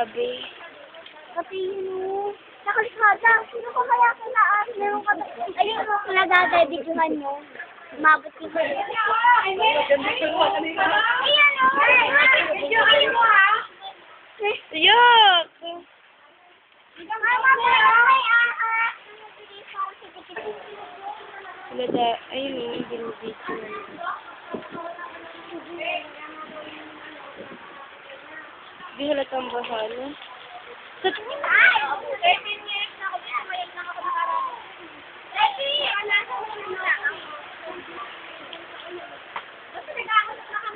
grabe. Pati yun, nakalikada. Sino ko kaya kinaan? Meron ka ba? Ayun, nagdadedicuhan nyo. Umabot ko ba yun? Ayan o! Ayan mo ha? Yuck! Wala da, ayun o, yung binibidyo. Hindi halatang bahalo.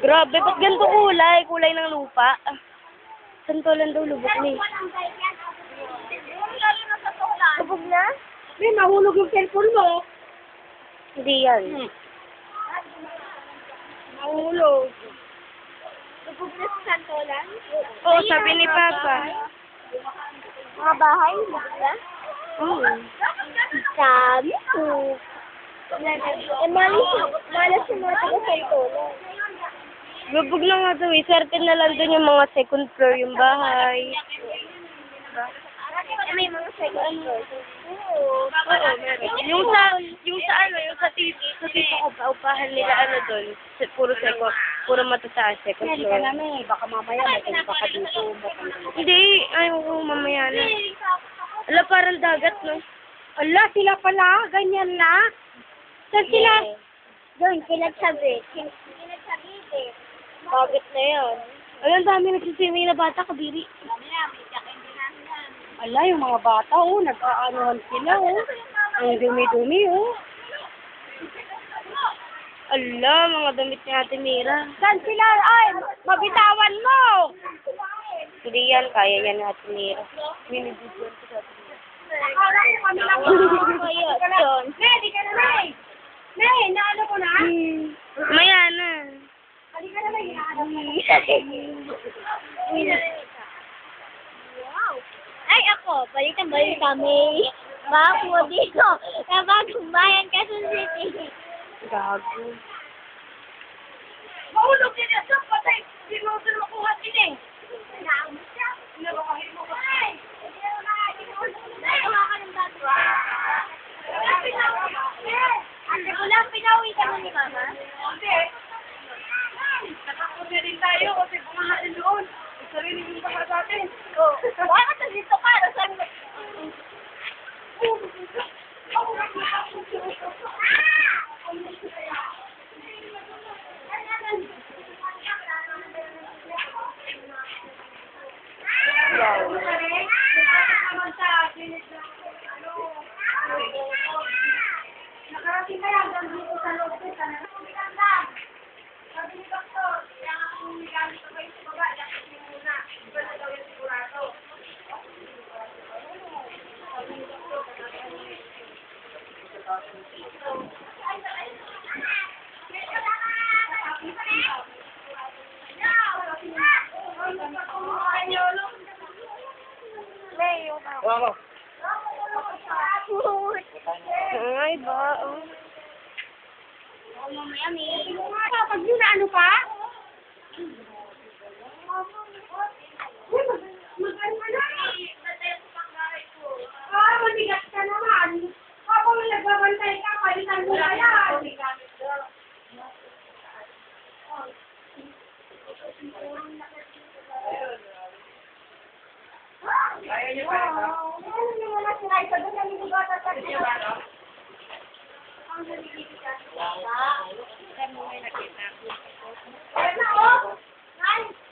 Grabe, ba't ganito kulay? Kulay ng lupa. Santolan daw, lubog na eh. Lubog na? May mahulog yung cellphone mo. Hindi yan. Mahulog. Lubog na sa Santolan? Oo, sabi ni Papa. Mga bahay, lubog na? Oo. Sabi ko. Malas yung mga taga-Santolan. Lubog na nga daw eh. Swerte na lang doon yung mga second floor yung bahay. May mga second floor. Oo, meron. Yung sa tito ko, paupahan nila ano doon. Puro matataas second Hindi floor. ka namin. Baka mamaya may baka dito. Hindi, ayaw ko mamaya na. Ala, parang dagat, no? Ala, sila pala. Ganyan na. Saan sila? Doon, kinagsabi. Kinagsabi eh. Dagat na yan. Ayun, dami nagsiswimming na bata, kabiri. Ala, yung mga bata, oh. Nag-aanuhan sila, oh. Ang dumi-dumi, oh. Ala, mga damit ni Ate Mira. Saan sila? Ay, mabitawan mo! Hindi yan, kaya yan ni Ate Mira. Minibidyon ko sa Ate Mira. Akala ko kami lang. Kaya, John. May, di ka na, May. May, naano ko na? Maya na. Hindi ka na, May. Wow. Ay, ako, balik kami. Makakuha dito. Sa bagong bayan, Quezon City. Gago. Mahulog din yan. Saan patay? Hindi mo sila makuha din eh. Naamot siya. Nabakahin mo ka. Ay! Kuha ka ng bago. Ate ko lang, pinauwi ka mo ni Mama? Hindi. Nakakuha din tayo kasi bumahain doon. Sarili yung baka sa atin. Bakit nandito ka? Saan mo? Nakarating kaya hanggang dito sa loob ko. Sabi ni Doktor, kaya nga kung may gamit ko kayo sa baba, dapat yung muna. Iba na daw yung sigurado. Wow. Ay, ba? Oh. Mamaya may... Pag yun na ano pa? Mag-ano ka na? Matigas ka naman. Kapag nagbabantay ka, palitan mo na yan. Kaya niyo pa rin ba? Ano naman na sila? Isa doon ang nilugatan sa